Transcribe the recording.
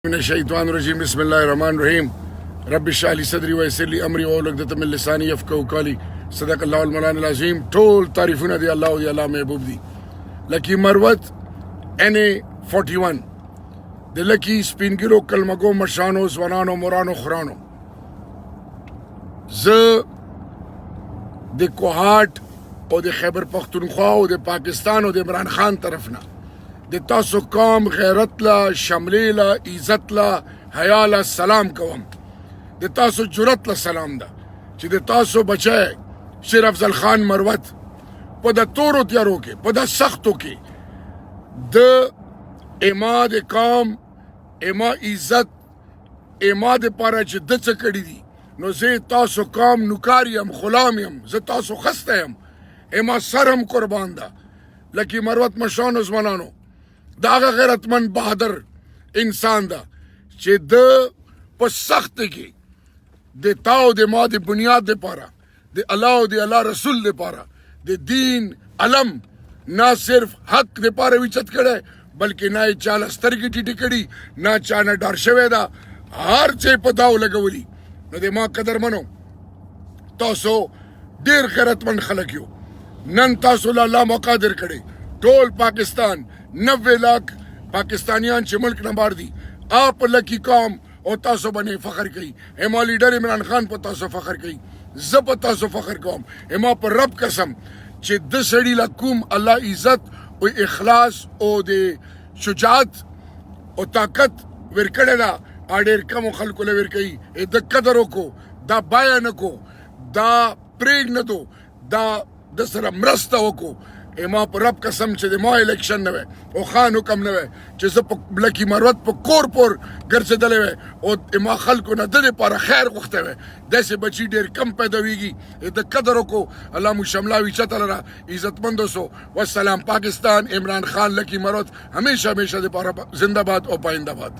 من الشيطان الرجيم بسم الله الرحمن الرحيم رب اشرح لي صدري ويسر لي امري واحلل عقدة من لساني يفقهوا قولي صدق الله المولانا العظيم. ټول تعریفونه دی الله او دی الله محبوب دی. لکی مروت NA41 د لکی سپینګرو کلمګو مشانو ځوانانو مورانو خورانو ز د کوهاټ او د خیبر پختونخوا او د پاکستان او د عمران خان طرفنا د تاسو قوم غیرت لا شملې لا عزت لا حیا لا سلام کوم. د تاسو جرأت لا سلام ده چې د تاسو بچی شیر افضل خان مروت په د تورو تیارو کې په د سختو کې د اما د قوم اما عزت اما د پاره چې د څه کړي دي نو زه تاسو قوم نوکار یم غلام یم زه تاسو خسته یم اما سرم قربان ده. لکه مروت مشانو ځوانانو دا هغه غیرتمند بهادر انسان ده چې د په سخت کې د تاو د ما د بنیاد لپاره د الله او د الله رسول لپاره د دین علم نه صرف حق لپاره وچت کړي بلکې نه یې چاله سترګې ټیټې کړي نه چا نه ډار شوی ده هر څه په داو لګولي. نو د ما قدرمنو تاسو ډېر غیرتمند خلک یو. نن تاسو له الله موقع درکړې ټول پاکستان 90 لاکھ پاکستانیان چې ملک نه بار دي آپ لکی قوم او تاسو باندې فخر کوي. اما لیډر عمران خان په تاسو فخر کوي زه په تاسو فخر کوم. اما پر رب قسم چې د سړي له کوم الله عزت او اخلاص او د شجاعت او طاقت ورکړی ده ډېر کمو خلکو له ورکوي. د قدر وکړو دا بایا نه کو دا پرېږ نه دو دا د سره مرسته وکړو. اما په رب قسم چې د ما الیکشن نه وی او خان حکم نه وی چې زه په لکي مروت په کور پور ګرځېدلی وی او اما خلکو نه د دې لپاره خیر غوښتی وی داسې بچي ډېر کم پیداویږي. د قدر وکړو الله مو شملاوي چته لره عزتمند اوسو. والسلام. پاکستان عمران خان لکی مروت همیشه همیشه د لپاره زنده باد او پاینده باد.